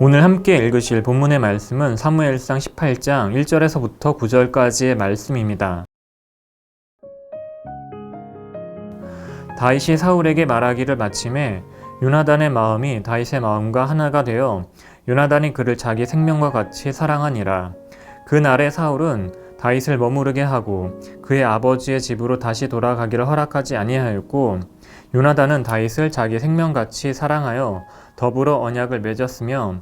오늘 함께 읽으실 본문의 말씀은 사무엘상 18장 1절에서부터 9절까지의 말씀입니다. 다윗이 사울에게 말하기를 마침에 요나단의 마음이 다윗의 마음과 하나가 되어 요나단이 그를 자기 생명과 같이 사랑하니라. 그날에 사울은 다윗을 머무르게 하고 그의 아버지의 집으로 다시 돌아가기를 허락하지 아니하였고, 요나단은 다윗을 자기 생명같이 사랑하여 더불어 언약을 맺었으며,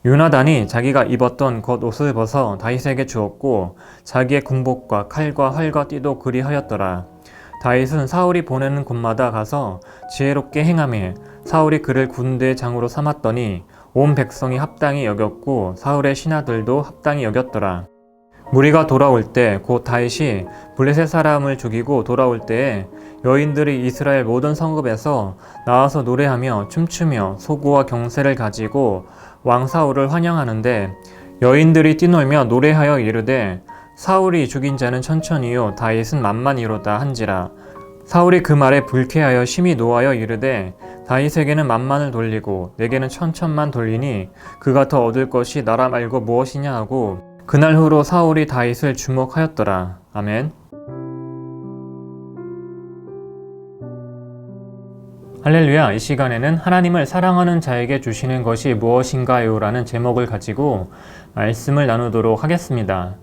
요나단이 자기가 입었던 겉옷을 벗어 다윗에게 주었고 자기의 군복과 칼과 활과 띠도 그리하였더라. 다윗은 사울이 보내는 곳마다 가서 지혜롭게 행하며 사울이 그를 군대의 장으로 삼았더니 온 백성이 합당히 여겼고 사울의 신하들도 합당히 여겼더라. 무리가 돌아올 때 곧 다윗이 블레셋 사람을 죽이고 돌아올 때에 여인들이 이스라엘 모든 성읍에서 나와서 노래하며 춤추며 소고와 경새를 가지고 왕 사울을 환영하는데, 여인들이 뛰놀며 노래하여 이르되 사울이 죽인 자는 천천히요 다윗은 만만이로다 한지라. 사울이 그 말에 불쾌하여 심히 노하여 이르되 다윗에게는 만만을 돌리고 내게는 천천만 돌리니 그가 더 얻을 것이 나라 말고 무엇이냐 하고, 그날 후로 사울이 다윗을 주목하였더라. 아멘. 할렐루야. 이 시간에는 하나님을 사랑하는 자에게 주시는 것이 무엇인가요? 라는 제목을 가지고 말씀을 나누도록 하겠습니다.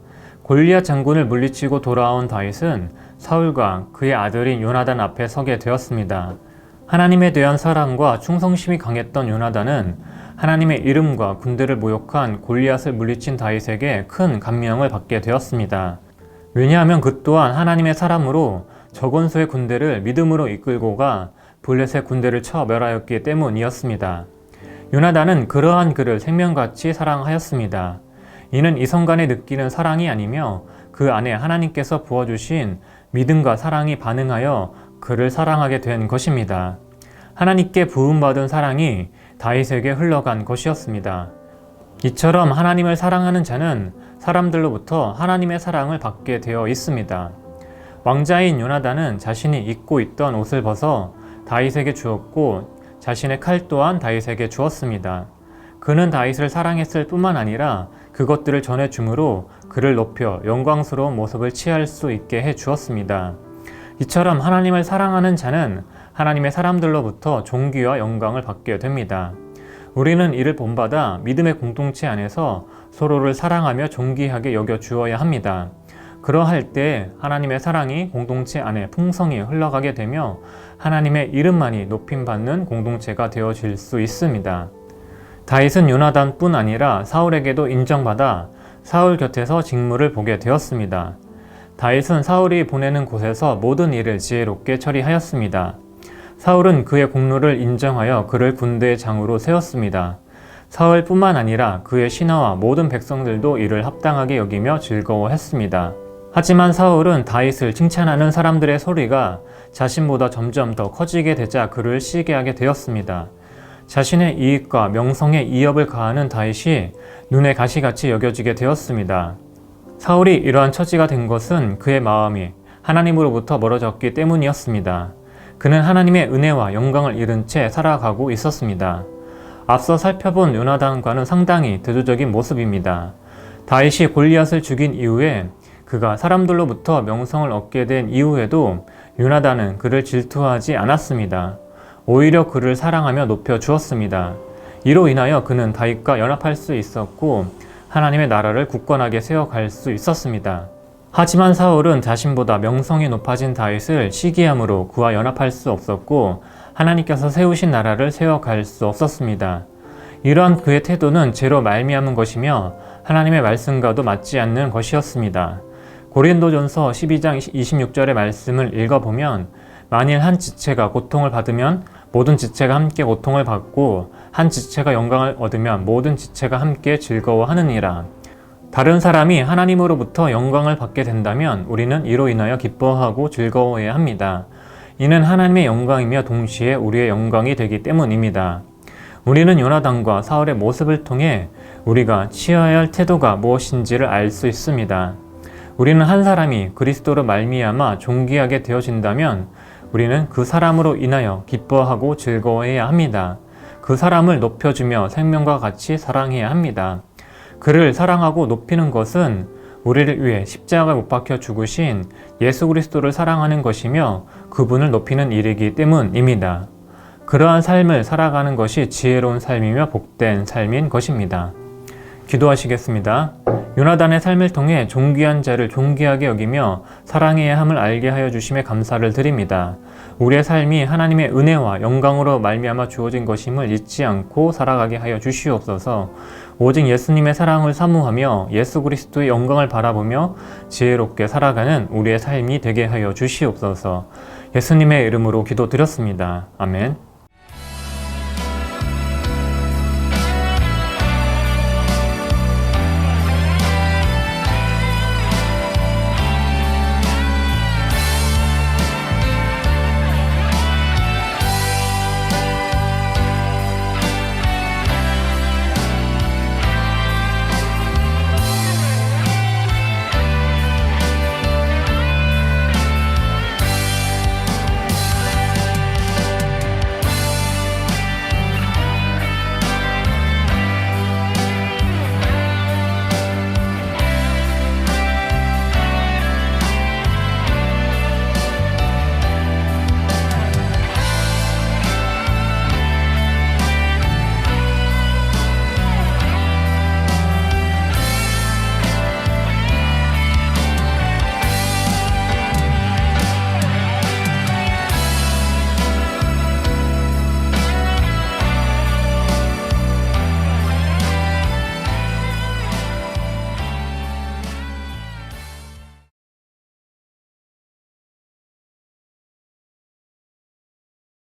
골리앗 장군을 물리치고 돌아온 다윗은 사울과 그의 아들인 요나단 앞에 서게 되었습니다. 하나님에 대한 사랑과 충성심이 강했던 요나단은 하나님의 이름과 군대를 모욕한 골리앗을 물리친 다윗에게 큰 감명을 받게 되었습니다. 왜냐하면 그 또한 하나님의 사람으로 적원소의 군대를 믿음으로 이끌고 가 블레셋 군대를 쳐 멸하였기 때문이었습니다. 요나단은 그러한 그를 생명같이 사랑하였습니다. 이는 이성간에 느끼는 사랑이 아니며 그 안에 하나님께서 부어주신 믿음과 사랑이 반응하여 그를 사랑하게 된 것입니다. 하나님께 부음받은 사랑이 다윗에게 흘러간 것이었습니다. 이처럼 하나님을 사랑하는 자는 사람들로부터 하나님의 사랑을 받게 되어 있습니다. 왕자인 요나단은 자신이 입고 있던 옷을 벗어 다윗에게 주었고 자신의 칼 또한 다윗에게 주었습니다. 그는 다윗을 사랑했을 뿐만 아니라 그것들을 전해 주므로 그를 높여 영광스러운 모습을 취할 수 있게 해 주었습니다. 이처럼 하나님을 사랑하는 자는 하나님의 사람들로부터 존귀와 영광을 받게 됩니다. 우리는 이를 본받아 믿음의 공동체 안에서 서로를 사랑하며 존귀하게 여겨 주어야 합니다. 그러할 때 하나님의 사랑이 공동체 안에 풍성히 흘러가게 되며 하나님의 이름만이 높임받는 공동체가 되어질 수 있습니다. 다윗은 요나단뿐 아니라 사울에게도 인정받아 사울 곁에서 직무를 보게 되었습니다. 다윗은 사울이 보내는 곳에서 모든 일을 지혜롭게 처리하였습니다. 사울은 그의 공로를 인정하여 그를 군대의 장으로 세웠습니다. 사울뿐만 아니라 그의 신하와 모든 백성들도 이를 합당하게 여기며 즐거워했습니다. 하지만 사울은 다윗을 칭찬하는 사람들의 소리가 자신보다 점점 더 커지게 되자 그를 시기하게 되었습니다. 자신의 이익과 명성에 이업을 가하는 다윗이 눈에 가시같이 여겨지게 되었습니다. 사울이 이러한 처지가 된 것은 그의 마음이 하나님으로부터 멀어졌기 때문이었습니다. 그는 하나님의 은혜와 영광을 잃은 채 살아가고 있었습니다. 앞서 살펴본 요나단과는 상당히 대조적인 모습입니다. 다윗이 골리앗을 죽인 이후에 그가 사람들로부터 명성을 얻게 된 이후에도 요나단은 그를 질투하지 않았습니다. 오히려 그를 사랑하며 높여 주었습니다. 이로 인하여 그는 다윗과 연합할 수 있었고 하나님의 나라를 굳건하게 세워갈 수 있었습니다. 하지만 사울은 자신보다 명성이 높아진 다윗을 시기함으로 그와 연합할 수 없었고 하나님께서 세우신 나라를 세워갈 수 없었습니다. 이러한 그의 태도는 죄로 말미암은 것이며 하나님의 말씀과도 맞지 않는 것이었습니다. 고린도전서 12장 26절의 말씀을 읽어보면 만일 한 지체가 고통을 받으면 모든 지체가 함께 고통을 받고 한 지체가 영광을 얻으면 모든 지체가 함께 즐거워하느니라. 다른 사람이 하나님으로부터 영광을 받게 된다면 우리는 이로 인하여 기뻐하고 즐거워해야 합니다. 이는 하나님의 영광이며 동시에 우리의 영광이 되기 때문입니다. 우리는 요나단과 사울의 모습을 통해 우리가 취해야 할 태도가 무엇인지를 알 수 있습니다. 우리는 한 사람이 그리스도로 말미암아 존귀하게 되어진다면 우리는 그 사람으로 인하여 기뻐하고 즐거워해야 합니다. 그 사람을 높여주며 생명과 같이 사랑해야 합니다. 그를 사랑하고 높이는 것은 우리를 위해 십자가에 못 박혀 죽으신 예수 그리스도를 사랑하는 것이며 그분을 높이는 일이기 때문입니다. 그러한 삶을 살아가는 것이 지혜로운 삶이며 복된 삶인 것입니다. 기도하시겠습니다. 요나단의 삶을 통해 존귀한 자를 존귀하게 여기며 사랑해야 함을 알게 하여 주심에 감사를 드립니다. 우리의 삶이 하나님의 은혜와 영광으로 말미암아 주어진 것임을 잊지 않고 살아가게 하여 주시옵소서. 오직 예수님의 사랑을 사모하며 예수 그리스도의 영광을 바라보며 지혜롭게 살아가는 우리의 삶이 되게 하여 주시옵소서. 예수님의 이름으로 기도드렸습니다. 아멘.